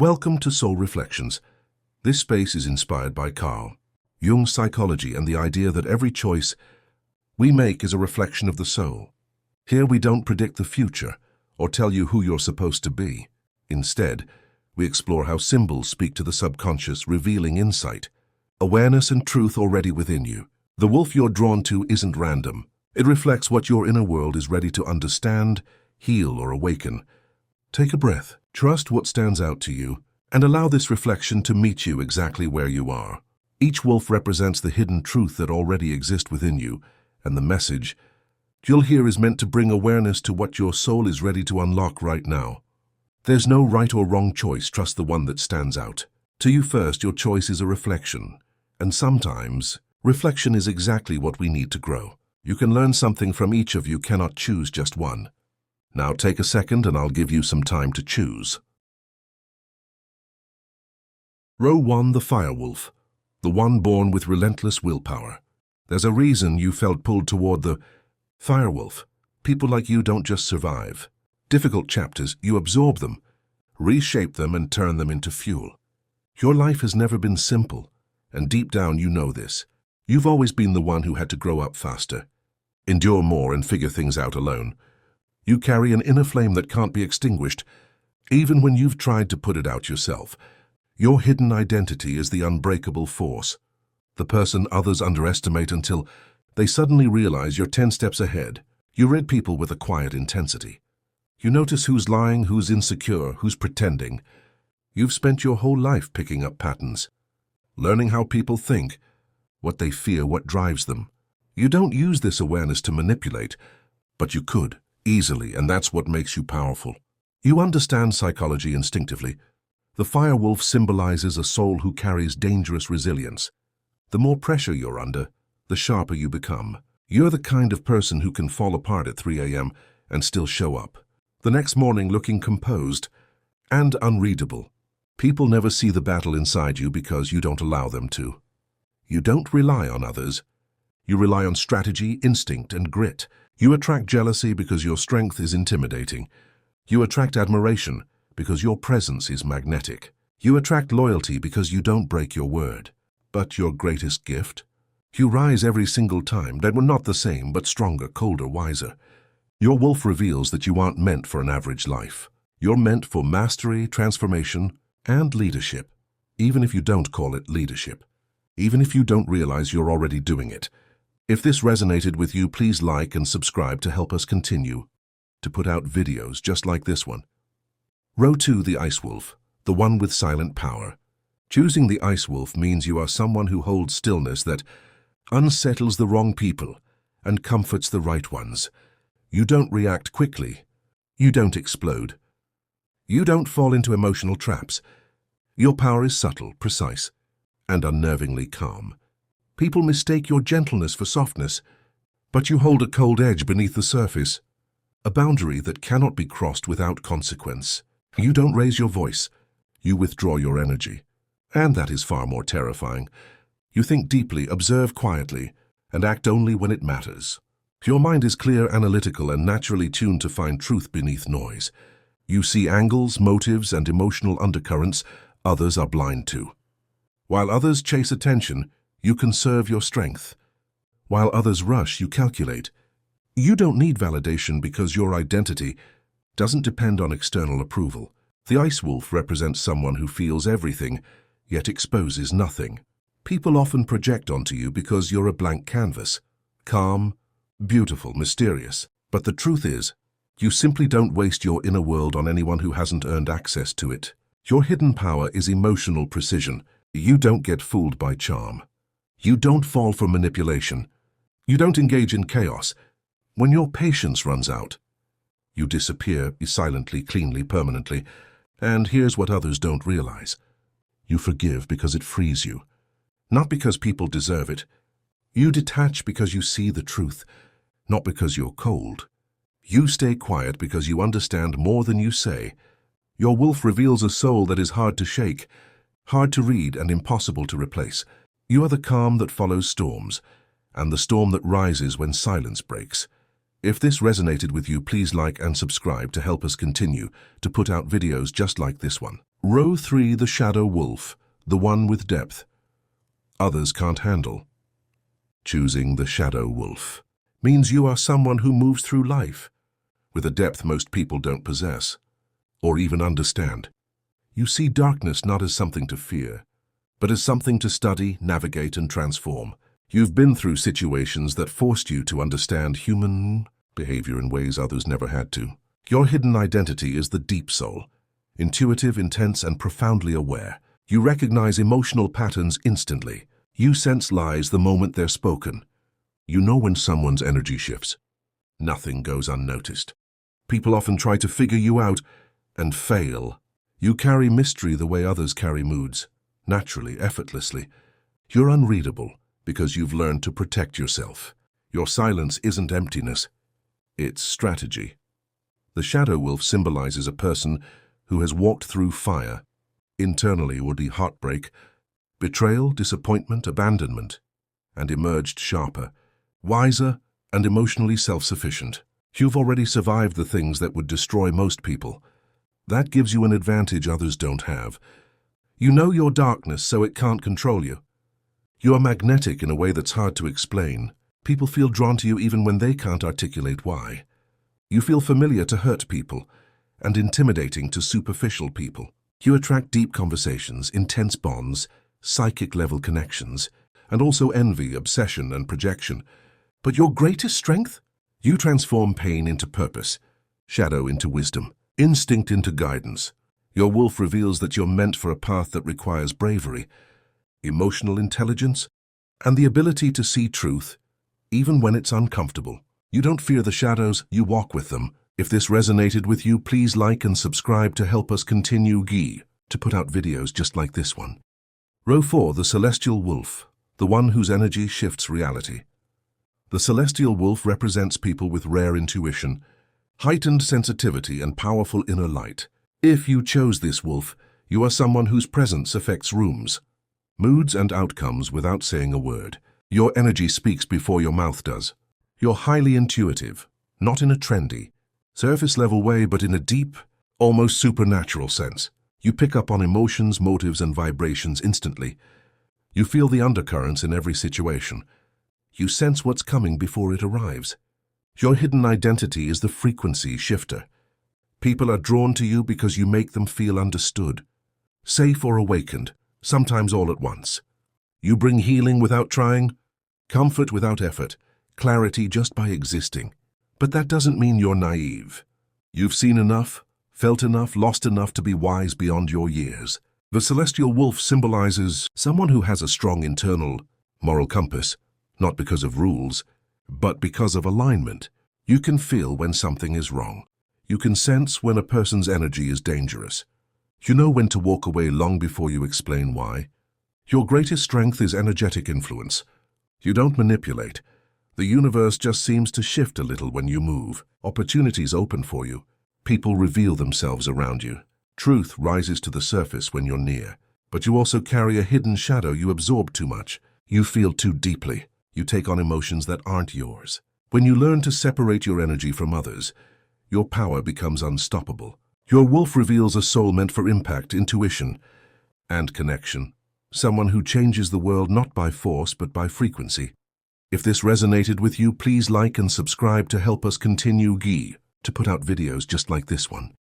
Welcome to Soul Reflections. This space is inspired by Jung's psychology and the idea that every choice we make is a reflection of the soul. Here we don't predict the future or tell you who you're supposed to be. Instead, we explore how symbols speak to the subconscious, revealing insight, awareness and truth already within you. The wolf you're drawn to isn't random. It reflects what your inner world is ready to understand, heal, or awaken. Take a breath, trust what stands out to you, and allow this reflection to meet you exactly where you are. Each wolf represents the hidden truth that already exists within you, and the message you'll hear is meant to bring awareness to what your soul is ready to unlock right now. There's no right or wrong choice, trust the one that stands out. To you first, your choice is a reflection. And sometimes, reflection is exactly what we need to grow. You can learn something from each of you, cannot choose just one. Now take a second and I'll give you some time to choose. Row 1, the firewolf, the one born with relentless willpower. There's a reason you felt pulled toward the firewolf. People like you don't just survive difficult chapters, you absorb them, reshape them and turn them into fuel. Your life has never been simple, and deep down you know this. You've always been the one who had to grow up faster, endure more and figure things out alone. You carry an inner flame that can't be extinguished, even when you've tried to put it out yourself. Your hidden identity is the unbreakable force, the person others underestimate until they suddenly realize you're 10 steps ahead. You read people with a quiet intensity. You notice who's lying, who's insecure, who's pretending. You've spent your whole life picking up patterns, learning how people think, what they fear, what drives them. You don't use this awareness to manipulate, but you could, easily, and that's what makes you powerful. You understand psychology instinctively. The firewolf symbolizes a soul who carries dangerous resilience. The more pressure you're under, the sharper you become. You're the kind of person who can fall apart at 3 a.m. and still show up the next morning looking composed and unreadable. People never see the battle inside you because you don't allow them to. You don't rely on others. You rely on strategy, instinct, and grit. You attract jealousy because your strength is intimidating. You attract admiration because your presence is magnetic. You attract loyalty because you don't break your word. But your greatest gift? You rise every single time. They were not the same, but stronger, colder, wiser. Your wolf reveals that you aren't meant for an average life. You're meant for mastery, transformation, and leadership. Even if you don't call it leadership. Even if you don't realize you're already doing it. If this resonated with you, please like and subscribe to help us continue to put out videos just like this one. Row 2, the ice wolf, the one with silent power. Choosing the ice wolf means you are someone who holds stillness that unsettles the wrong people and comforts the right ones. You don't react quickly. You don't explode. You don't fall into emotional traps. Your power is subtle, precise, and unnervingly calm. People mistake your gentleness for softness, but you hold a cold edge beneath the surface, a boundary that cannot be crossed without consequence. You don't raise your voice. You withdraw your energy. And that is far more terrifying. You think deeply, observe quietly, and act only when it matters. Your mind is clear, analytical, and naturally tuned to find truth beneath noise. You see angles, motives, and emotional undercurrents others are blind to. While others chase attention, you conserve your strength. While others rush, you calculate. You don't need validation because your identity doesn't depend on external approval. The ice wolf represents someone who feels everything, yet exposes nothing. People often project onto you because you're a blank canvas. Calm, beautiful, mysterious. But the truth is, you simply don't waste your inner world on anyone who hasn't earned access to it. Your hidden power is emotional precision. You don't get fooled by charm. You don't fall for manipulation. You don't engage in chaos. When your patience runs out, you disappear silently, cleanly, permanently. And here's what others don't realize. You forgive because it frees you. Not because people deserve it. You detach because you see the truth, not because you're cold. You stay quiet because you understand more than you say. Your wolf reveals a soul that is hard to shake, hard to read, and impossible to replace. You are the calm that follows storms, and the storm that rises when silence breaks. If this resonated with you, please like and subscribe to help us continue to put out videos just like this one. Row 3, the shadow wolf, the one with depth others can't handle. Choosing the shadow wolf means you are someone who moves through life with a depth most people don't possess or even understand. You see darkness not as something to fear, but as something to study, navigate, and transform. You've been through situations that forced you to understand human behavior in ways others never had to. Your hidden identity is the deep soul, intuitive, intense, and profoundly aware. You recognize emotional patterns instantly. You sense lies the moment they're spoken. You know when someone's energy shifts. Nothing goes unnoticed. People often try to figure you out and fail. You carry mystery the way others carry moods, naturally, effortlessly. You're unreadable because you've learned to protect yourself. Your silence isn't emptiness, it's strategy. The shadow wolf symbolizes a person who has walked through fire. Internally would be heartbreak, betrayal, disappointment, abandonment, and emerged sharper, wiser, and emotionally self-sufficient. You've already survived the things that would destroy most people. That gives you an advantage others don't have. You know your darkness, so it can't control you. You are magnetic in a way that's hard to explain. People feel drawn to you even when they can't articulate why. You feel familiar to hurt people and intimidating to superficial people. You attract deep conversations, intense bonds, psychic-level connections, and also envy, obsession, and projection. But your greatest strength? You transform pain into purpose, shadow into wisdom, instinct into guidance. Your wolf reveals that you're meant for a path that requires bravery, emotional intelligence, and the ability to see truth, even when it's uncomfortable. You don't fear the shadows, you walk with them. If this resonated with you, please like and subscribe to help us continue to put out videos just like this one. Row 4, the celestial wolf, the one whose energy shifts reality. The celestial wolf represents people with rare intuition, heightened sensitivity, and powerful inner light. If you chose this wolf, you are someone whose presence affects rooms, moods, and outcomes without saying a word. Your energy speaks before your mouth does. You're highly intuitive, not in a trendy, surface-level way, but in a deep, almost supernatural sense. You pick up on emotions, motives, and vibrations instantly. You feel the undercurrents in every situation. You sense what's coming before it arrives. Your hidden identity is the frequency shifter. People are drawn to you because you make them feel understood, safe or awakened, sometimes all at once. You bring healing without trying, comfort without effort, clarity just by existing. But that doesn't mean you're naive. You've seen enough, felt enough, lost enough to be wise beyond your years. The celestial wolf symbolizes someone who has a strong internal moral compass, not because of rules, but because of alignment. You can feel when something is wrong. You can sense when a person's energy is dangerous. You know when to walk away long before you explain why. Your greatest strength is energetic influence. You don't manipulate. The universe just seems to shift a little when you move. Opportunities open for you. People reveal themselves around you. Truth rises to the surface when you're near. But you also carry a hidden shadow. You absorb too much. You feel too deeply. You take on emotions that aren't yours. When you learn to separate your energy from others, your power becomes unstoppable. Your wolf reveals a soul meant for impact, intuition, and connection. Someone who changes the world not by force but by frequency. If this resonated with you, please like and subscribe to help us continue to put out videos just like this one.